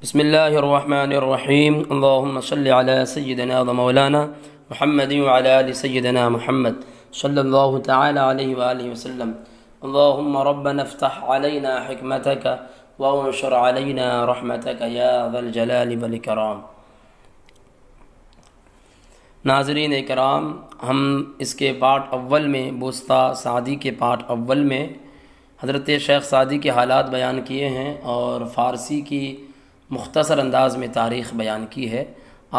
بسم الله الرحمن الرحيم اللهم صل على سيدنا ومولانا محمد وعلى آل سيدنا محمد صلى الله تعالى عليه وآله وسلم اللهم ربنا افتح علينا حكمتك وانشر علينا رحمتك يا ذا الجلال والإكرام۔ ناظرین اکرام، ہم اس کے پارٹ اول میں بوسطہ سعدی کے پارٹ اول میں حضرت شیخ سعدی کے حالات بیان کیے ہیں اور فارسی کی مختصر انداز میں تاریخ بیان کی ہے،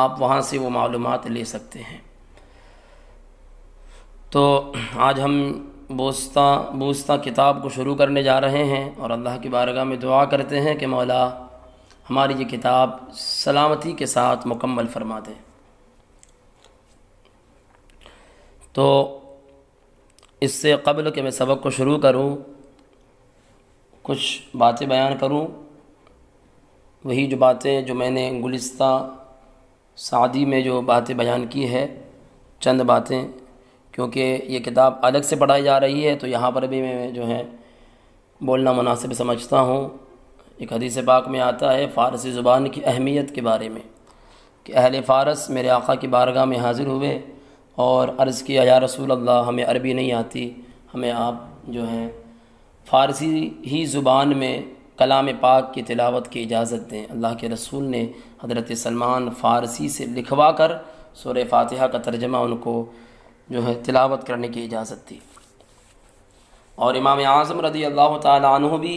آپ وہاں سے وہ معلومات لے سکتے ہیں۔ تو آج ہم بوسطہ کتاب کو شروع کرنے جا رہے ہیں اور اللہ کی بارگاہ میں دعا کرتے ہیں کہ مولا ہماری یہ کتاب سلامتی کے ساتھ مکمل فرما دے۔ تو اس سے قبل کہ میں سبق کو شروع کروں، کچھ باتیں بیان کروں، وہی جو باتیں جو میں نے گلستہ سعدی میں جو باتیں بیان کی ہے، چند باتیں، کیونکہ یہ کتاب الگ سے پڑھائی جا رہی ہے تو یہاں پر بھی میں جو ہے بولنا مناسب سمجھتا ہوں۔ ایک حدیث پاک میں آتا ہے فارسی زبان کی اہمیت کے بارے میں کہ اہل فارس میرے آقا کی بارگاہ میں حاضر ہوئے اور عرض کیا یا رسول اللہ، ہمیں عربی نہیں آتی، ہمیں آپ جو ہیں فارسی ہی زبان میں کلام پاک کی تلاوت کی اجازت دیں۔ اللہ کے رسول نے حضرت سلمان فارسی سے لکھوا کر سورہ فاتحہ کا ترجمہ ان کو جو ہے تلاوت کرنے کی اجازت دی۔ اور امام اعظم رضی اللہ تعالی عنہ بھی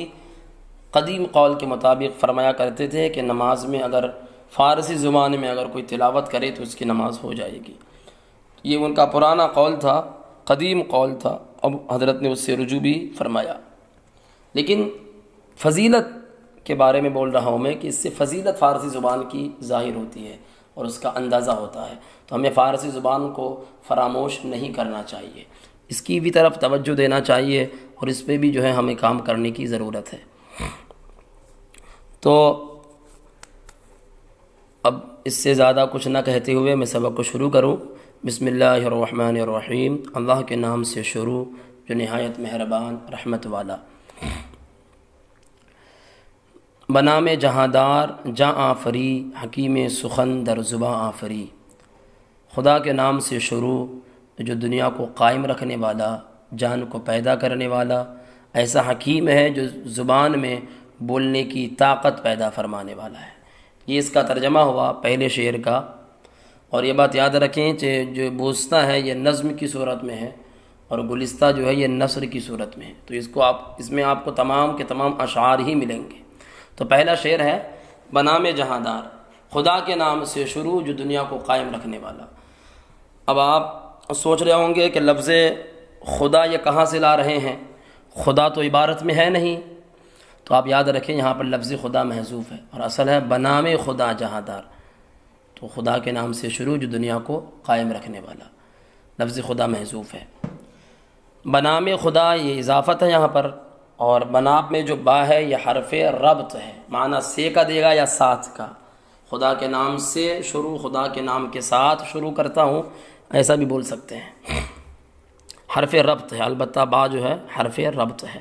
قدیم قول کے مطابق فرمایا کرتے تھے کہ نماز میں اگر فارسی زبان میں اگر کوئی تلاوت کرے تو اس کی نماز ہو جائے گی۔ یہ ان کا پرانا قول تھا، قدیم قول تھا، اب حضرت نے اس سے رجوع بھی فرمایا۔ لیکن فضیلت کے بارے میں بول رہا ہوں میں کہ اس سے فضیلت فارسی زبان کی ظاہر ہوتی ہے اور اس کا اندازہ ہوتا ہے، تو ہمیں فارسی زبان کو فراموش نہیں کرنا چاہیے، اس کی بھی طرف توجہ دینا چاہیے اور اس پہ بھی جو ہے ہمیں کام کرنے کی ضرورت ہے۔ تو اب اس سے زیادہ کچھ نہ کہتے ہوئے میں سبق کو شروع کروں۔ بسم اللہ الرحمن الرحیم، اللہ کے نام سے شروع جو نہایت مہربان رحمت والا۔ بنام جہاندار جاں آفری، حکیم سخن در زباں آفری۔ خدا کے نام سے شروع جو دنیا کو قائم رکھنے والا، جان کو پیدا کرنے والا، ایسا حکیم ہے جو زبان میں بولنے کی طاقت پیدا فرمانے والا ہے۔ یہ اس کا ترجمہ ہوا پہلے شعر کا، اور یہ بات یاد رکھیں کہ جو بوسطہ ہے یہ نظم کی صورت میں ہے اور گلستہ جو ہے یہ نثر کی صورت میں ہے، تو اس میں آپ کو تمام کے تمام اشعار ہی ملیں گے۔ تو پہلا شعر ہے بنام جہاندار، خدا کے نام سے شروع جو دنیا کو قائم رکھنے والا۔ اب آپ سوچ رہے ہوں گے کہ لفظ خدا یہ کہاں سے لا رہے ہیں، خدا تو عبارت میں ہے نہیں، تو آپ یاد رکھیں یہاں پر لفظ خدا محذوف ہے اور اصل ہے بنام خدا جہاندار، تو خدا کے نام سے شروع جو دنیا کو قائم رکھنے والا، لفظ خدا محذوف ہے۔ بنام خدا یہ اضافت ہے یہاں پر، اور بناب میں جو با ہے یہ حرف ربط ہے، معنی سے کا دے گا یا ساتھ کا۔ خدا کے نام سے شروع، خدا کے نام کے ساتھ شروع کرتا ہوں، ایسا بھی بول سکتے ہیں۔ حرف ربط ہے، البتہ با جو ہے حرف ربط ہے۔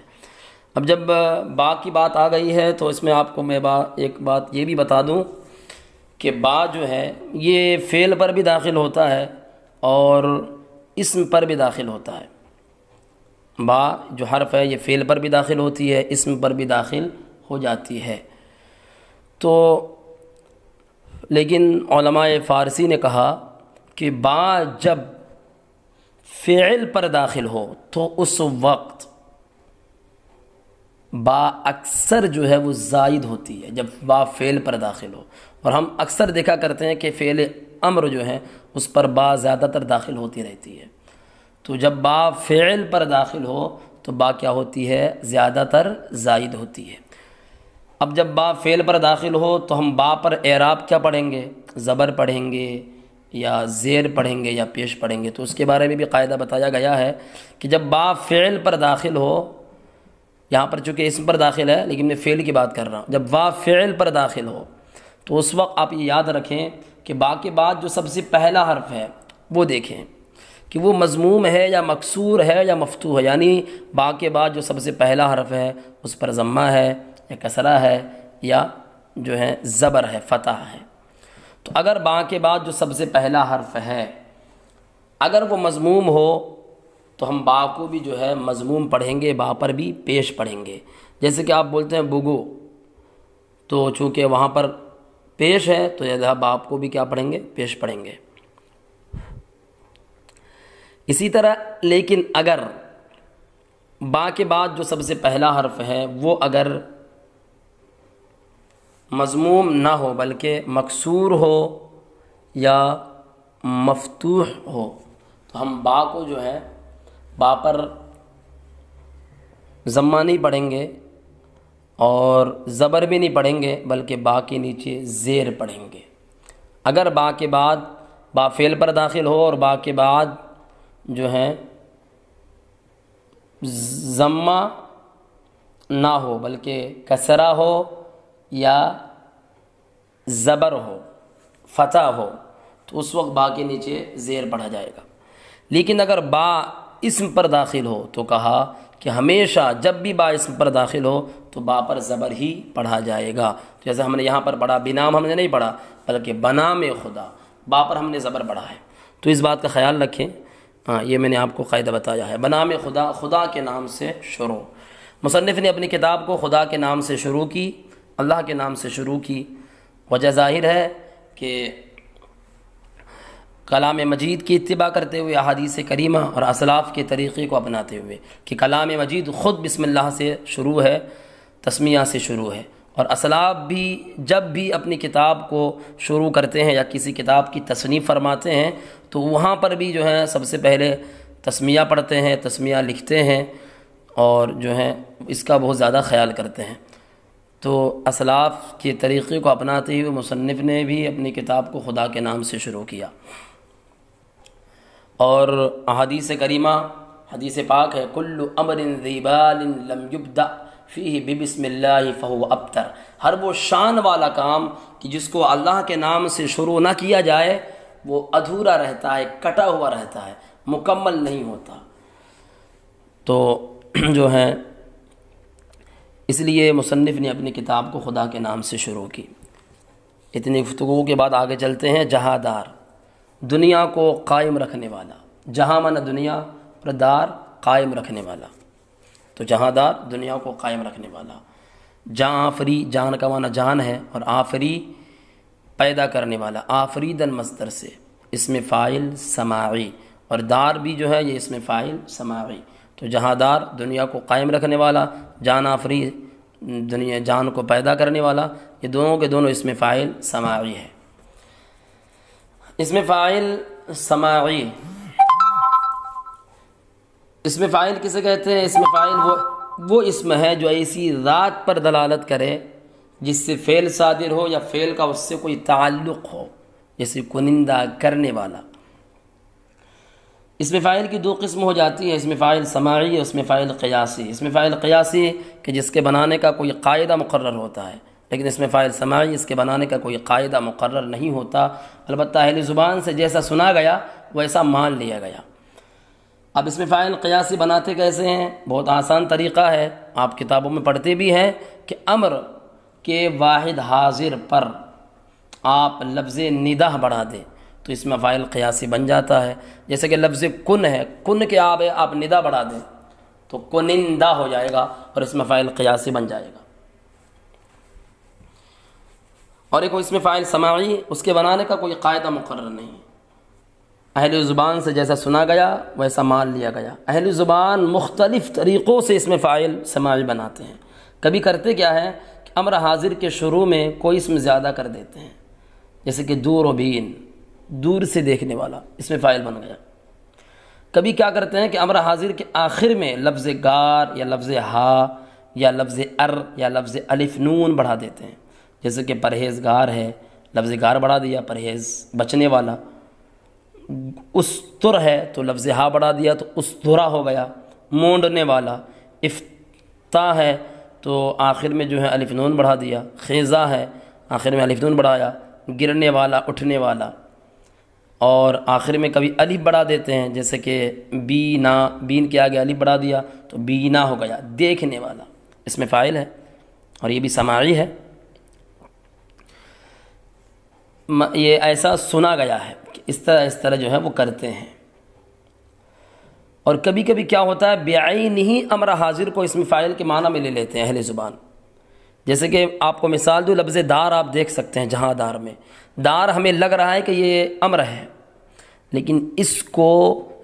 اب جب با کی بات آ گئی ہے تو اس میں آپ کو میں ایک بات یہ بھی بتا دوں کہ با جو ہے یہ فعل پر بھی داخل ہوتا ہے اور اسم پر بھی داخل ہوتا ہے۔ با جو حرف ہے یہ فعل پر بھی داخل ہوتی ہے، اسم پر بھی داخل ہو جاتی ہے۔ تو لیکن علماء فارسی نے کہا کہ با جب فعل پر داخل ہو تو اس وقت با اکثر جو ہے وہ زائد ہوتی ہے جب با فعل پر داخل ہو، اور ہم اکثر دیکھا کرتے ہیں کہ فعل امر جو ہے اس پر با زیادہ تر داخل ہوتی رہتی ہے۔ تو جب با فعل پر داخل ہو تو با کیا ہوتی ہے، زیادہ تر زائد ہوتی ہے۔ اب جب با فعل پر داخل ہو تو ہم با پر اعراب کیا پڑھیں گے، زبر پڑھیں گے یا زیر پڑھیں گے یا پیش پڑھیں گے، تو اس کے بارے میں بھی قاعدہ بتایا گیا ہے کہ جب با فعل پر داخل ہو، یہاں پر چونکہ اسم پر داخل ہے لیکن میں فعل کی بات کر رہا ہوں، جب با فعل پر داخل ہو تو اس وقت آپ یہ یاد رکھیں کہ با کے بعد جو سب سے پہلا حرف ہے وہ دیکھیں کہ وہ مضموم ہے یا مکسور ہے یا مفتوح ہے، یعنی با کے بعد جو سب سے پہلا حرف ہے اس پر ضمہ ہے یا کسرہ ہے یا جو ہے زبر ہے، فتح ہے۔ تو اگر با کے بعد جو سب سے پہلا حرف ہے اگر وہ مضموم ہو تو ہم با کو بھی جو ہے مضموم پڑھیں گے، با پر بھی پیش پڑھیں گے۔ جیسے کہ آپ بولتے ہیں بگو، تو چونکہ وہاں پر پیش ہے تو یہ با کو بھی کیا پڑھیں گے؟ پیش پڑھیں گے۔ اسی طرح لیکن اگر با کے بعد جو سب سے پہلا حرف ہے وہ اگر مضموم نہ ہو بلکہ مکسور ہو یا مفتوح ہو تو ہم با کو جو ہے با پر ضمہ نہیں پڑھیں گے اور زبر بھی نہیں پڑھیں گے، بلکہ با کے نیچے زیر پڑھیں گے۔ اگر با کے بعد با فعل پر داخل ہو اور با کے بعد جو ہے ضمہ نہ ہو بلکہ کسرہ ہو یا زبر ہو، فتح ہو، تو اس وقت با کے نیچے زیر پڑھا جائے گا۔ لیکن اگر با اسم پر داخل ہو تو کہا کہ ہمیشہ جب بھی با اسم پر داخل ہو تو با پر زبر ہی پڑھا جائے گا۔ جیسے ہم نے یہاں پر پڑھا، بنام ہم نے نہیں پڑھا بلکہ بنام خدا، با پر ہم نے زبر پڑھا ہے۔ تو اس بات کا خیال رکھیں، یہ میں نے آپ کو قاعدہ بتایا ہے۔ بنام خدا، خدا کے نام سے شروع۔ مصنف نے اپنی کتاب کو خدا کے نام سے شروع کی، اللہ کے نام سے شروع کی۔ وجہ ظاہر ہے کہ کلام مجید کی اتباع کرتے ہوئے، احادیث کریمہ اور اسلاف کے طریقے کو اپناتے ہوئے کہ کلام مجید خود بسم اللہ سے شروع ہے، تسمیہ سے شروع ہے، اور اسلاف بھی جب بھی اپنی کتاب کو شروع کرتے ہیں یا کسی کتاب کی تصنیف فرماتے ہیں تو وہاں پر بھی جو ہے سب سے پہلے تسمیہ پڑھتے ہیں، تسمیہ لکھتے ہیں اور جو ہے اس کا بہت زیادہ خیال کرتے ہیں۔ تو اسلاف کے طریقے کو اپناتے ہوئے مصنف نے بھی اپنی کتاب کو خدا کے نام سے شروع کیا۔ اور احادیث کریمہ، حدیث پاک ہے کل امر ذی بال لم یبدأ فیہ ببسم اللہ فہو ابتر، ہر وہ شان والا کام کہ جس کو اللہ کے نام سے شروع نہ کیا جائے وہ ادھورا رہتا ہے، کٹا ہوا رہتا ہے، مکمل نہیں ہوتا۔ تو جو ہے اس لیے مصنف نے اپنی کتاب کو خدا کے نام سے شروع کی۔ اتنی گفتگو کے بعد آگے چلتے ہیں۔ جہادار، دنیا کو قائم رکھنے والا، جہاں مانا دنیا پر دار قائم رکھنے والا، تو جہادار دنیا کو قائم رکھنے والا۔ جاں آفری، جان کا مانا جان ہے، اور آفری پیدا کرنے والا، آفریدن مصدر سے، اسم فاعل سماعی، اور دار بھی جو ہے یہ اسم فاعل سماعی۔ تو جہادار دنیا کو قائم رکھنے والا، جان آفری دنیا جان کو پیدا کرنے والا، یہ دونوں کے دونوں اسم فاعل سماعی ہے۔ اسم فاعل سماعی، اسم فاعل کسے کہتے ہیں؟ اسم فاعل وہ اسم ہے جو ایسی ذات پر دلالت کرے جس سے فعل صادر ہو یا فعل کا اس سے کوئی تعلق ہو، جیسے کنندہ، کرنے والا۔ اسم فاعل کی دو قسم ہو جاتی ہے، اسم فاعل سماعی اور اسم فاعل قیاسی۔ اسم فاعل قیاسی کہ جس کے بنانے کا کوئی قاعدہ مقرر ہوتا ہے، لیکن اسم فاعل سماعی اس کے بنانے کا کوئی قاعدہ مقرر نہیں ہوتا، البتہ اہل زبان سے جیسا سنا گیا ویسا مان لیا گیا۔ اب اسم فاعل قیاسی بناتے کیسے ہیں؟ بہت آسان طریقہ ہے، آپ کتابوں میں پڑھتے بھی ہیں کہ امر کے واحد حاضر پر آپ لفظ ندا بڑھا دیں تو اسم فاعل قیاسی بن جاتا ہے۔ جیسے کہ لفظ کن ہے، کن کے آپ ندا بڑھا دیں تو کنندہ ہو جائے گا اور اسم فاعل قیاسی بن جائے گا۔ اور ایک اسم فاعل سماعی، اس کے بنانے کا کوئی قاعدہ مقرر نہیں، اہل زبان سے جیسا سنا گیا ویسا مان لیا گیا۔ اہل زبان مختلف طریقوں سے اسم فاعل سماعی بناتے ہیں۔ کبھی کرتے کیا ہے کہ امر حاضر کے شروع میں کوئی اسم زیادہ کر دیتے ہیں، جیسے کہ دور و بین، دور سے دیکھنے والا، اسم فاعل بن گیا۔ کبھی کیا کرتے ہیں کہ امر حاضر کے آخر میں لفظ گار یا لفظ ہا یا لفظ ار یا لفظ الف نون بڑھا دیتے ہیں، جیسے کہ پرہیزگار ہے، لفظ گار بڑھا دیا، پرہیز بچنے والا۔ استر ہے تو لفظ ہا بڑھا دیا تو استرا ہو گیا، مونڈنے والا۔ افتا ہے تو آخر میں جو ہے الف نون بڑھا دیا۔ خیزہ ہے، آخر میں الف نون بڑھایا، گرنے والا، اٹھنے والا۔ اور آخر میں کبھی الف بڑھا دیتے ہیں، جیسے کہ بینا، بین کے آگے الف بڑھا دیا تو بینا ہو گیا، دیکھنے والا، اس میں فاعل ہے اور یہ بھی سماعی ہے۔ یہ ایسا سنا گیا ہے کہ اس طرح جو ہے وہ کرتے ہیں۔ اور کبھی کبھی کیا ہوتا ہے بعینہ امر حاضر کو اسم فاعل کے معنی میں لے لیتے ہیں اہل زبان۔ جیسے کہ آپ کو مثال دوں، لفظ دار آپ دیکھ سکتے ہیں، جہاں دار میں دار ہمیں لگ رہا ہے کہ یہ امر ہے، لیکن اس کو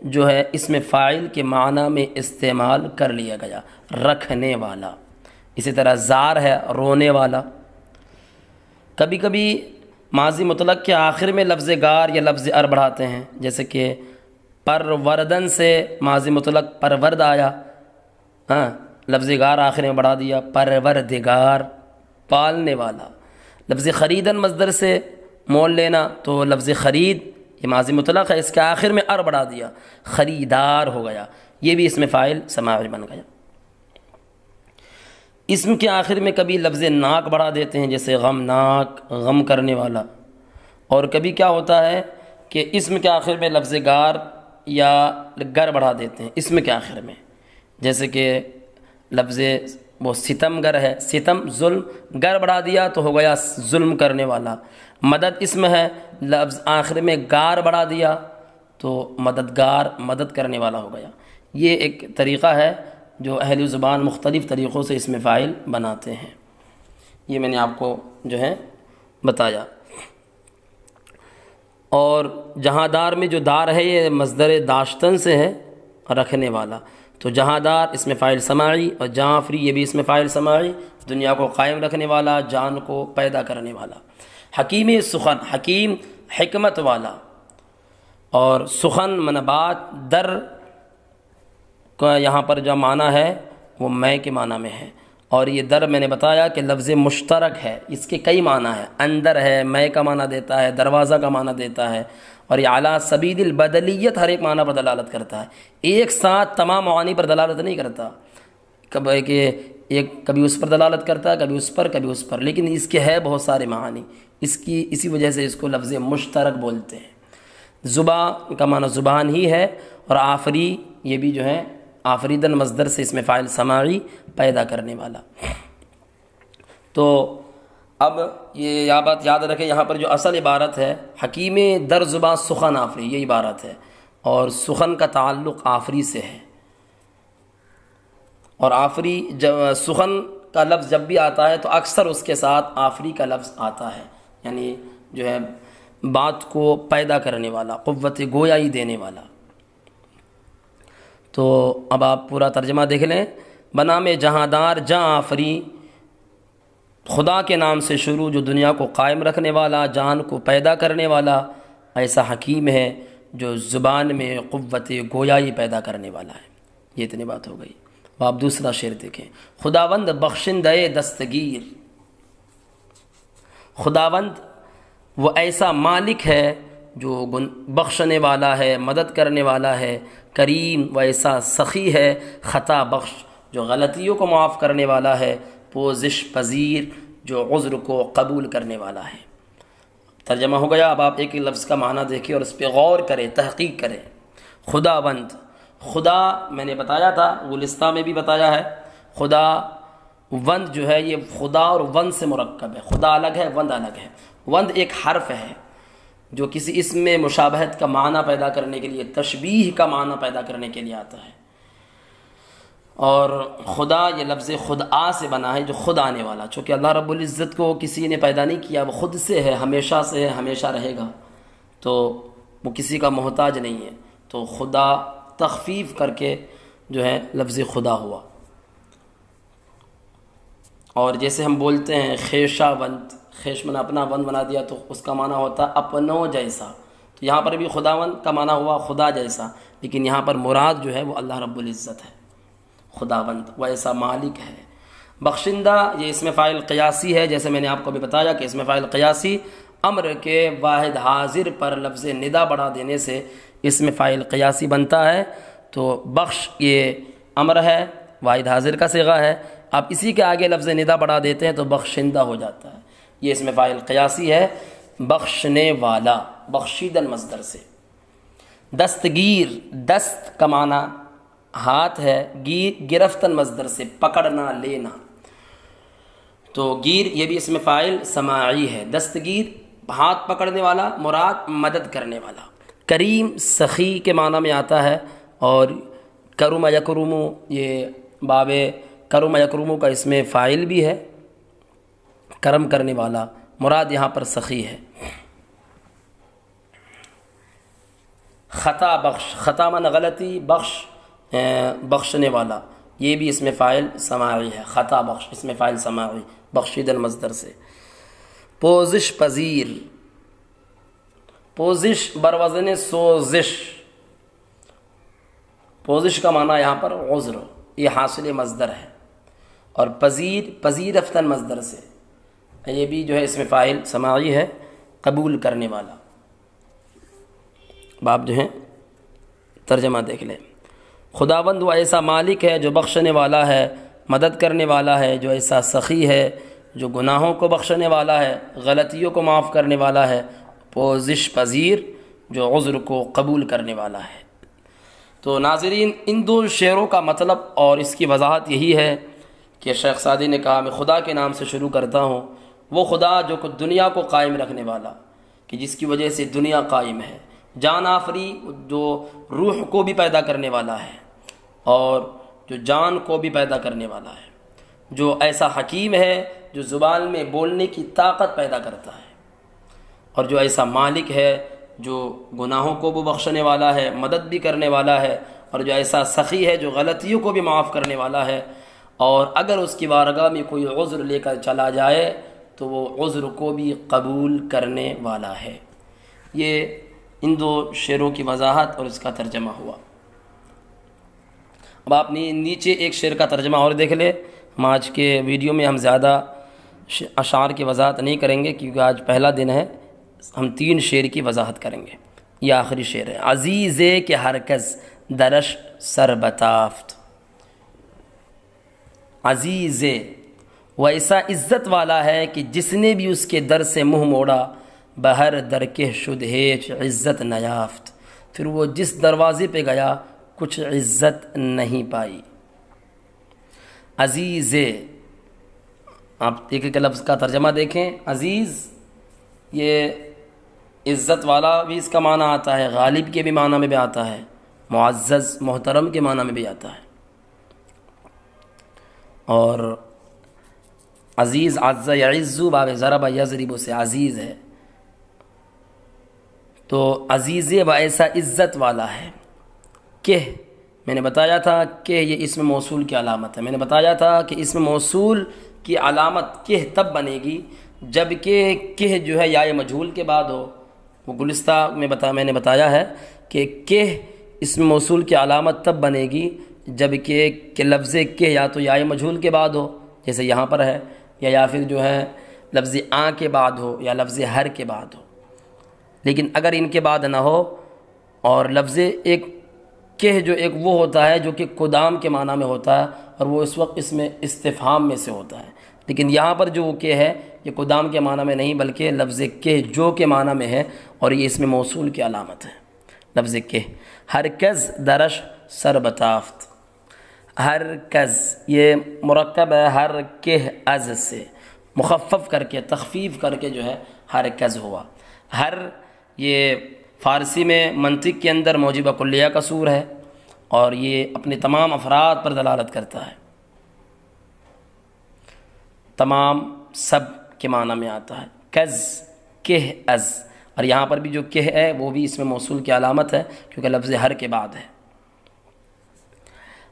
جو ہے اسم فاعل کے معنی میں استعمال کر لیا گیا، رکھنے والا۔ اسی طرح زار ہے رونے والا۔ کبھی کبھی ماضی مطلق کے آخر میں لفظ گار یا لفظ ار بڑھاتے ہیں، جیسے کہ پروردن سے ماضی مطلق پرورد آیا، لفظ گار آخر میں بڑھا دیا، پروردگار پالنے والا۔ لفظ خریدن مصدر سے مول لینا تو لفظ خرید یہ ماضی مطلق ہے، اس کے آخر میں ار بڑھا دیا، خریدار ہو گیا، یہ بھی اسم فاعل سماعی بن گیا۔ اسم کے آخر میں کبھی لفظ ناک بڑھا دیتے ہیں، جیسے غمناک غم کرنے والا۔ اور کبھی کیا ہوتا ہے کہ اسم کے آخر میں لفظ گار یا گر بڑھا دیتے ہیں اسم کے آخر میں، جیسے کہ لفظ وہ ستم گر ہے، ستم ظلم، گر بڑھا دیا تو ہو گیا ظلم کرنے والا۔ مدد اسم ہے، لفظ آخر میں گار بڑھا دیا تو مددگار مدد کرنے والا ہو گیا۔ یہ ایک طریقہ ہے جو اہل زبان مختلف طریقوں سے اسم فاعل بناتے ہیں، یہ میں نے آپ کو جو ہے بتایا۔ اور جہاں دار میں جو دار ہے یہ مصدر داشتن سے ہے، رکھنے والا، تو جہاں دار اسم فاعل سماعی، اور جہاں فری یہ بھی اسم فاعل سماعی، دنیا کو قائم رکھنے والا، جان کو پیدا کرنے والا۔ حکیم سخن، حکیم حکمت والا، اور سخن منبات در کا یہاں پر جو معنی ہے وہ میں کے معنی میں ہے۔ اور یہ در میں نے بتایا کہ لفظ مشترک ہے، اس کے کئی معنی ہیں، اندر ہے، میں کا معنی دیتا ہے، دروازہ کا معنی دیتا ہے، اور یہ اعلیٰ سبیل البدلیت ہر ایک معنی پر دلالت کرتا ہے، ایک ساتھ تمام معانی پر دلالت نہیں کرتا، کبھی کہ ایک کبھی اس پر دلالت کرتا ہے، کبھی اس پر، کبھی اس پر، لیکن اس کے ہے بہت سارے معانی، اسی وجہ سے اس کو لفظ مشترک بولتے ہیں۔ زباں کا معنی زبان ہی ہے، اور آفری یہ بھی جو ہے آفریدن مصدر سے اسم فاعل سماعی پیدا کرنے والا۔ تو اب یہ بات یاد رکھیں، یہاں پر جو اصل عبارت ہے حکیم در زباں سخن آفری، یہ عبارت ہے، اور سخن کا تعلق آفری سے ہے۔ اور آفری سخن کا لفظ جب بھی آتا ہے تو اکثر اس کے ساتھ آفری کا لفظ آتا ہے، یعنی جو ہے بات کو پیدا کرنے والا، قوت گویائی دینے والا۔ تو اب آپ پورا ترجمہ دیکھ لیں۔ بنام جہاں دار جاں آفری، خدا کے نام سے شروع جو دنیا کو قائم رکھنے والا، جان کو پیدا کرنے والا، ایسا حکیم ہے جو زبان میں قوت گویائی پیدا کرنے والا ہے۔ یہ اتنی بات ہو گئی۔ اب آپ دوسرا شعر دیکھیں۔ خداوند بخشندہ دستگیر، خداوند وہ ایسا مالک ہے جو بخشنے والا ہے، مدد کرنے والا ہے، کریم و ایسا سخی ہے، خطا بخش جو غلطیوں کو معاف کرنے والا ہے، پوزش پذیر جو عذر کو قبول کرنے والا ہے۔ ترجمہ ہو گیا۔ اب آپ ایک ایک لفظ کا معنی دیکھیں اور اس پہ غور کریں، تحقیق کریں۔ خداوند، خدا میں نے بتایا تھا، گلستہ میں بھی بتایا ہے، خدا وند جو ہے یہ خدا اور وند سے مرکب ہے، خدا الگ ہے، وند الگ ہے۔ وند ایک حرف ہے جو کسی اسم میں مشابہت کا معنی پیدا کرنے کے لیے، تشبیہ کا معنی پیدا کرنے کے لیے آتا ہے۔ اور خدا یہ لفظ خدا سے بنا ہے، جو خود آنے والا، چونکہ اللہ رب العزت کو کسی نے پیدا نہیں کیا، وہ خود سے ہے، ہمیشہ سے ہے، ہمیشہ رہے گا، تو وہ کسی کا محتاج نہیں ہے، تو خدا تخفیف کر کے جو ہے لفظ خدا ہوا۔ اور جیسے ہم بولتے ہیں خیشہ وند، خیش من اپنا، وند بنا دیا تو اس کا معنی ہوتا ہے اپنوں جیسا، تو یہاں پر بھی خداوند کا معنی ہوا خدا جیسا، لیکن یہاں پر مراد جو ہے وہ اللہ رب العزت ہے، خداوند وہ ایسا مالک ہے۔ بخشندہ یہ اسم فاعل قیاسی ہے، جیسے میں نے آپ کو بھی بتایا کہ اسم فاعل قیاسی امر کے واحد حاضر پر لفظ ندا بڑھا دینے سے اسم فاعل قیاسی بنتا ہے۔ تو بخش یہ امر ہے، واحد حاضر کا صیغہ ہے، آپ اسی کے آگے لفظ ندا بڑھا دیتے ہیں تو بخشندہ ہو جاتا ہے، یہ اسم فاعل قیاسی ہے، بخشنے والا، بخشیدن مصدر سے۔ دستگیر، دست کا معنی ہاتھ ہے، گیر گرفتن مصدر سے پکڑنا، لینا، تو گیر یہ بھی اسم فاعل سماعی ہے۔ دستگیر ہاتھ پکڑنے والا مراد مدد کرنے والا۔ کریم سخی کے معنی میں آتا ہے، اور کرم یکرم یہ باب کرم یکرم کا اس میں فاعل بھی ہے، کرم کرنے والا، مراد یہاں پر سخی ہے۔ خطا بخش، خطا من غلطی، بخش بخشنے والا، یہ بھی اس میں فاعل سماعی ہے، خطا بخش اس میں فاعل سماعی، بخشید المصدر سے۔ پوزش پذیر، پوزش بروزن سوزش، پوزش کا معنی یہاں پر عذر، یہ حاصل مصدر ہے، اور پذیر پذیرفتن مصدر سے، یہ بھی جو ہے اس میں فاعل سماعی ہے، قبول کرنے والا۔ باب جو ہے ترجمہ دیکھ لیں۔ خداوند وہ ایسا مالک ہے جو بخشنے والا ہے، مدد کرنے والا ہے، جو ایسا سخی ہے، جو گناہوں کو بخشنے والا ہے، غلطیوں کو معاف کرنے والا ہے، پوزش پذیر جو عذر کو قبول کرنے والا ہے۔ تو ناظرین، ان دو شعروں کا مطلب اور اس کی وضاحت یہی ہے کہ شیخ سعدی نے کہا میں خدا کے نام سے شروع کرتا ہوں، وہ خدا جو دنیا کو قائم رکھنے والا، کہ جس کی وجہ سے دنیا قائم ہے، جان آفری جو روح کو بھی پیدا کرنے والا ہے اور جو جان کو بھی پیدا کرنے والا ہے، جو ایسا حکیم ہے جو زبان میں بولنے کی طاقت پیدا کرتا ہے، اور جو ایسا مالک ہے جو گناہوں کو بھی بخشنے والا ہے، مدد بھی کرنے والا ہے، اور جو ایسا سخی ہے جو غلطیوں کو بھی معاف کرنے والا ہے، اور اگر اس کی بارگاہ میں کوئی عذر لے کر چلا جائے تو وہ عذر کو بھی قبول کرنے والا ہے۔ یہ ان دو شعروں کی وضاحت اور اس کا ترجمہ ہوا۔ اب آپ نیچے ایک شعر کا ترجمہ اور دیکھ لیں۔ ہم آج کے ویڈیو میں ہم زیادہ اشعار کی وضاحت نہیں کریں گے کیونکہ آج پہلا دن ہے، ہم 3 شعر کی وضاحت کریں گے۔ یہ آخری شعر ہے۔ عزیزے کہ ہرکز درش سر بتافت، عزیزے وہ ایسا عزت والا ہے کہ جس نے بھی اس کے در سے منہ موڑا، بہر درکہ شد ہیچ عزت نیافت، پھر وہ جس دروازے پہ گیا کچھ عزت نہیں پائی۔ عزیزے، آپ ایک ایک لفظ کا ترجمہ دیکھیں۔ عزیز یہ عزت والا بھی اس کا معنی آتا ہے، غالب کے بھی معنی میں بھی آتا ہے، معزز محترم کے معنی میں بھی آتا ہے، اور عزیز عز یعز باب ضرب یضرب سے عزیز ہے۔ تو عزیز و ایسا عزت والا ہے کہ میں نے بتایا تھا کہ یہ اسم موصول کی علامت ہے۔ میں نے بتایا تھا کہ اسم موصول کی علامت کہ تب بنے گی جب کہ جو ہے یا مجہول کے بعد ہو۔ وہ گلستہ میں نے بتایا ہے کہ اسم موصول کی علامت تب بنے گی جب کہ لفظ کہ یا تو یا مجہول کے بعد ہو، جیسے یہاں پر ہے، یا پھر جو ہے لفظ آ کے بعد ہو یا لفظ ہر کے بعد ہو۔ لیکن اگر ان کے بعد نہ ہو اور لفظ ایک کہ جو ایک وہ ہوتا ہے جو کہ قدام کے معنی میں ہوتا ہے، اور وہ اس وقت اس میں استفہام میں سے ہوتا ہے، لیکن یہاں پر جو کہ ہے یہ قدام کے معنی میں نہیں بلکہ لفظ کہ جو کے معنی میں ہے، اور یہ اس میں موصول کی علامت ہے لفظ کہ۔ ہرکز درش سر بتافت، ہرکز یہ مرکب ہے ہر کہ از سے، مخفف کر کے تخفیف کر کے جو ہے ہرکز ہوا۔ ہر یہ فارسی میں منطق کے اندر موجبہ کلیہ کا سور ہے، اور یہ اپنے تمام افراد پر دلالت کرتا ہے، تمام سب کے معنی میں آتا ہے۔ کز کہ از، اور یہاں پر بھی جو کہ ہے وہ بھی اس میں موصول کی علامت ہے کیونکہ لفظ ہر کے بعد ہے۔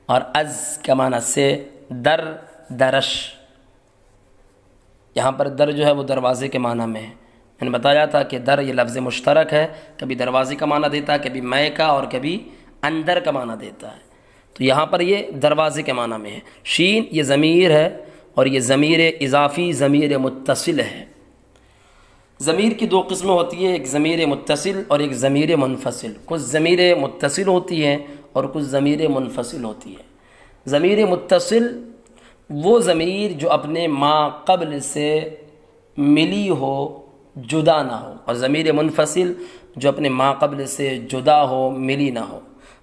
اور از کا معنی سے در درش، یہاں پر در جو ہے وہ دروازے کے معنی میں ہے۔ میں نے بتایا تھا کہ در یہ لفظ مشترک ہے، کبھی دروازے کا معنی دیتا ہے، کبھی میں کا، اور کبھی اندر کا معنی دیتا ہے، تو یہاں پر یہ دروازے کے معنی میں ہے۔ شین یہ ضمیر ہے، اور یہ ضمیر اضافی ضمیر متصل ہے۔ ضمیر کی 2 قسمیں ہوتی ہیں، ایک ضمیر متصل اور ایک ضمیر منفصل۔ کچھ ضمیر متصل ہوتی ہیں اور کچھ ضمیر منفصل ہوتی ہے۔ ضمیر متصل وہ ضمیر جو اپنے ما قبل سے ملی ہو، جدا نہ ہو، اور ضمیر منفصل جو اپنے ما قبل سے جدا ہو، ملی نہ ہو۔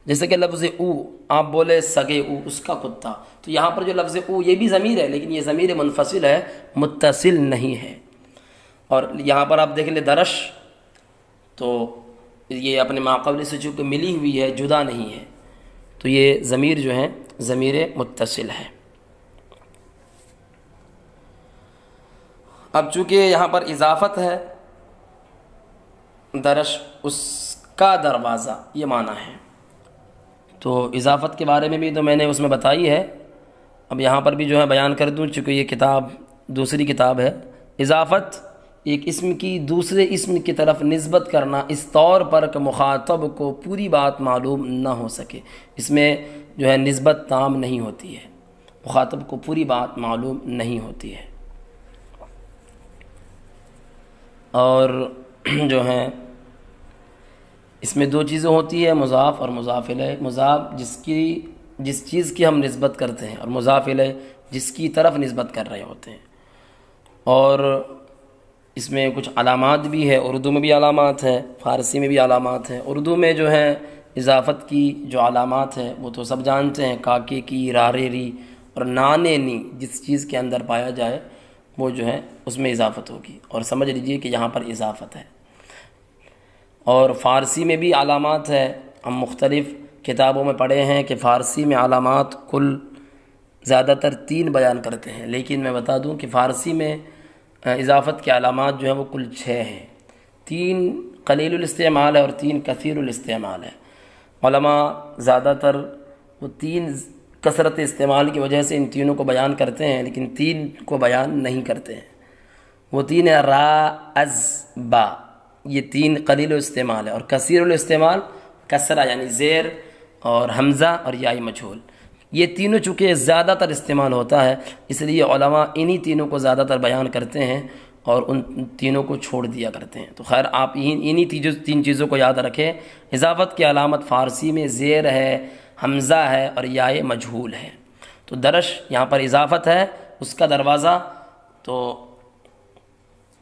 جیسے کہ لفظ او، آپ بولے سگے او، اس کا کتا، تو یہاں پر جو لفظ او یہ بھی ضمیر ہے لیکن یہ ضمیر منفصل ہے، متصل نہیں ہے۔ اور یہاں پر آپ دیکھ لیں درش، تو یہ اپنے ماقبل سے چونکہ ملی ہوئی ہے، جدا نہیں ہے، تو یہ ضمیر جو ہے ضمیر متصل ہے۔ اب چونکہ یہاں پر اضافت ہے، درش اس کا دروازہ یہ معنی ہے، تو اضافت کے بارے میں بھی تو میں نے اس میں بتائی ہے، اب یہاں پر بھی جو ہے بیان کر دوں، چونکہ یہ کتاب دوسری کتاب ہے۔ اضافت ایک اسم کی دوسرے اسم کی طرف نسبت کرنا اس طور پر کہ مخاطب کو پوری بات معلوم نہ ہو سکے، اس میں جو ہے نسبت تام نہیں ہوتی ہے، مخاطب کو پوری بات معلوم نہیں ہوتی ہے۔ اور جو ہے اس میں دو چیزیں ہوتی ہے، مضاف اور مضاف الیہ۔ مضاف جس چیز کی ہم نسبت کرتے ہیں، اور مضاف الیہ جس کی طرف نسبت کر رہے ہوتے ہیں۔ اور اس میں کچھ علامات بھی ہے، اردو میں بھی علامات ہیں، فارسی میں بھی علامات ہیں۔ اردو میں جو ہے اضافت کی جو علامات ہیں وہ تو سب جانتے ہیں، کاکے کی، رارے ری اور نانے نی، جس چیز کے اندر پایا جائے وہ جو ہے اس میں اضافت ہوگی، اور سمجھ لیجئے کہ یہاں پر اضافت ہے۔ اور فارسی میں بھی علامات ہے، ہم مختلف کتابوں میں پڑھے ہیں کہ فارسی میں علامات کل زیادہ تر 3 بیان کرتے ہیں، لیکن میں بتا دوں کہ فارسی میں اضافت کے علامات جو ہیں وہ کل 6 ہیں، 3 قلیل الاستعمال ہے اور 3 کثیر الاستعمال ہے۔ علماء زیادہ تر وہ 3 کثرت استعمال کی وجہ سے ان تینوں کو بیان کرتے ہیں، لیکن 3 کو بیان نہیں کرتے ہیں۔ وہ 3 ہیں را، از، با، یہ 3 قلیل الاستعمال ہے، اور کثیر الاستعمال کسرہ یعنی زیر اور حمزہ اور یاء مجہول، یہ تینوں چونکہ زیادہ تر استعمال ہوتا ہے، اس لیے علماء انہی تینوں کو زیادہ تر بیان کرتے ہیں اور ان تینوں کو چھوڑ دیا کرتے ہیں۔ تو خیر آپ انہی 3 چیزوں کو یاد رکھیں۔ اضافت کی علامت فارسی میں زیر ہے، حمزہ ہے اور یاء مجہول ہے۔ تو درش یہاں پر اضافت ہے، اس کا دروازہ، تو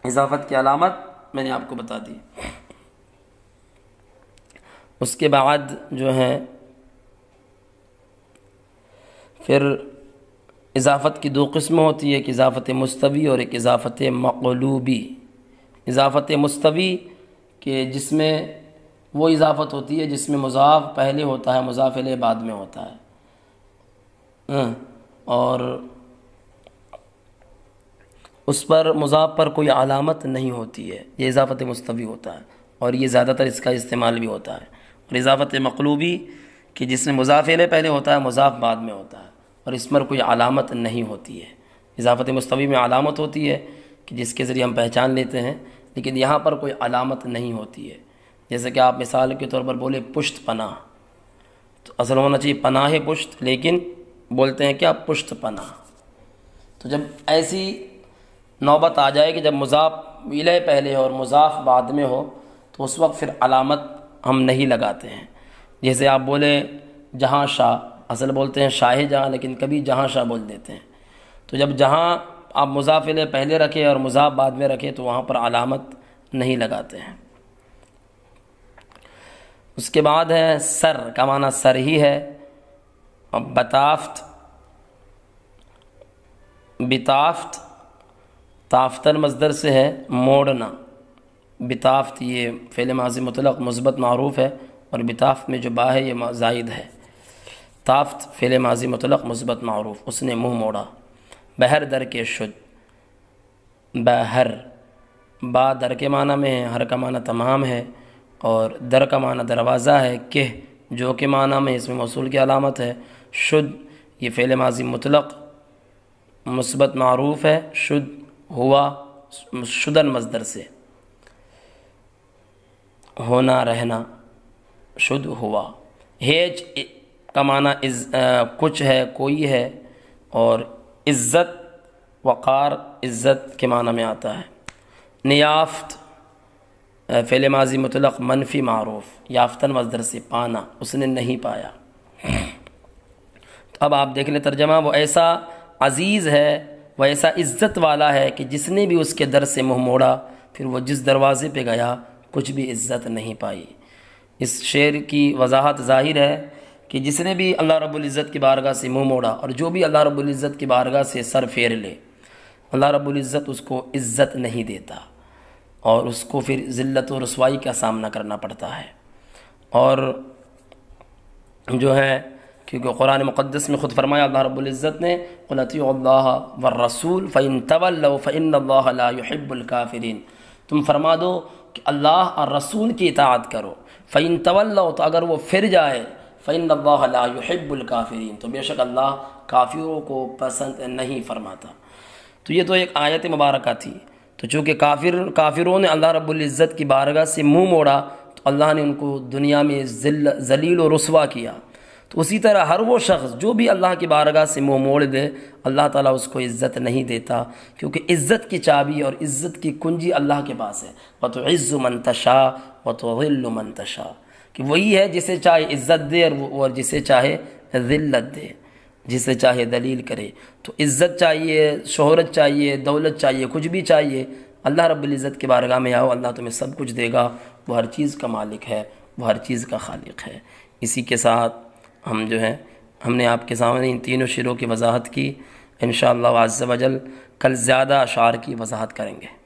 اضافت کی علامت میں نے آپ کو بتا دی۔ اس کے بعد جو ہے پھر اضافت کی 2 قسمیں ہوتی ہے، ایک اضافت مستوی اور ایک اضافت مقلوبی۔ اضافت مستوی کہ جس میں وہ اضافت ہوتی ہے جس میں مضاف پہلے ہوتا ہے، مضاف الیہ بعد میں ہوتا ہے، اور اس پر مضاف پر کوئی علامت نہیں ہوتی ہے، یہ اضافت مستوی ہوتا ہے، اور یہ زیادہ تر اس کا استعمال بھی ہوتا ہے۔ اور اضافت مقلوبی کہ جس میں مضاف الیہ پہلے ہوتا ہے، مضاف بعد میں ہوتا ہے، اور اس پر کوئی علامت نہیں ہوتی ہے۔ اضافت مستوی میں علامت ہوتی ہے کہ جس کے ذریعے ہم پہچان لیتے ہیں، لیکن یہاں پر کوئی علامت نہیں ہوتی ہے۔ جیسے کہ آپ مثال کے طور پر بولے پشت پناہ، تو اصل ہونا چاہیے پناہ پشت، لیکن بولتے ہیں کیا پشت پناہ۔ تو جب ایسی نوبت آ جائے کہ جب مضاف الیہ پہلے ہو اور مضاف بعد میں ہو، تو اس وقت پھر علامت ہم نہیں لگاتے ہیں۔ جیسے آپ بولے جہاں شاہ، اصل بولتے ہیں شاہ جہاں، لیکن کبھی جہاں شاہ بول دیتے ہیں، تو جب جہاں آپ مضاف الیہ پہلے رکھے اور مضاف بعد میں رکھے تو وہاں پر علامت نہیں لگاتے ہیں۔ اس کے بعد ہے سر کا معنی سر ہی ہے، اور بتافت، بتافت تافتن مصدر سے ہے موڑنا، بتافت یہ فعل ماضی مطلق مثبت معروف ہے، اور بتافت میں جو با ہے یہ زائد ہے۔ تافت فعل ماضی مطلق مثبت معروف، اس نے منہ موڑا۔ بہر در کے شد، بہر، با در کے معنی میں ہے، ہر کا معنی تمام ہے، اور در کا معنی دروازہ ہے، کہ جو کے معنی میں اس میں موصول کی علامت ہے۔ شد یہ فعل ماضی مطلق مثبت معروف ہے، شد ہوا شدن مصدر سے، ہونا رہنا، شد ہوا۔ ہیج کا معنی کچھ ہے، کوئی ہے، اور عزت وقار عزت کے معنی میں آتا ہے۔ نیافت فعل ماضی مطلق منفی معروف، یافتن مصدر سے پانا، اس نے نہیں پایا۔ تو اب آپ دیکھ لیں ترجمہ، وہ ایسا عزیز ہے، وہ ایسا عزت والا ہے کہ جس نے بھی اس کے در سے منہ موڑا، پھر وہ جس دروازے پہ گیا کچھ بھی عزت نہیں پائی۔ اس شعر کی وضاحت ظاہر ہے کہ جس نے بھی اللہ رب العزت کی بارگاہ سے منہ موڑا، اور جو بھی اللہ رب العزت کی بارگاہ سے سر پھیر لے، اللہ رب العزت اس کو عزت نہیں دیتا۔ اور اس کو پھر ذلت و رسوائی کا سامنا کرنا پڑتا ہے۔ اور جو ہے کیونکہ قرآن مقدس میں خود فرمایا اللہ رب العزت نے قُلْ اطیعوا اللَّهَ وَالرَّسُولَ فَإِن تَوَلَّوْا فَإِنَّ اللَّهَ لَا يُحِبُّ الْكَافِرِينَ، تم فرما دو کہ اللہ اور رسول کی اطاعت کرو، فَإِن تَوَلَّوْا، تو اگر وہ پھر جائے، فَإِنَّ اللَّهَ لَا يُحِبُّ الْكَافِرِينَ، تو بے شک اللہ کافروں کو پسند نہیں فرماتا۔ تو یہ تو ایک آیت مبارکہ تھی۔ تو چونکہ کافروں نے اللہ رب العزت کی بارگاہ سے منہ موڑا تو اللہ نے ان کو دنیا میں ذلیل و رسوا کیا۔ تو اسی طرح ہر وہ شخص جو بھی اللہ کی بارگاہ سے منہ موڑ دے، اللہ تعالیٰ اس کو عزت نہیں دیتا، کیونکہ عزت کی چابی اور عزت کی کنجی اللہ کے پاس ہے۔ وَتُعِزُّ مَن تَشَاءُ وَتُذِلُّ مَن تَشَاءُ، کہ وہی ہے جسے چاہے عزت دے اور جسے چاہے ذلت دے، جسے چاہے دلیل کرے۔ تو عزت چاہیے، شہرت چاہیے، دولت چاہیے، کچھ بھی چاہیے، اللہ رب العزت کی بارگاہ میں آؤ، اللہ تمہیں سب کچھ دے گا۔ وہ ہر چیز کا مالک ہے، وہ ہر چیز کا خالق ہے۔ اسی کے ساتھ ہم نے آپ کے سامنے ان تینوں شعروں کی وضاحت کی۔ انشاءاللہ عز و جل کل زیادہ اشعار کی وضاحت کریں گے۔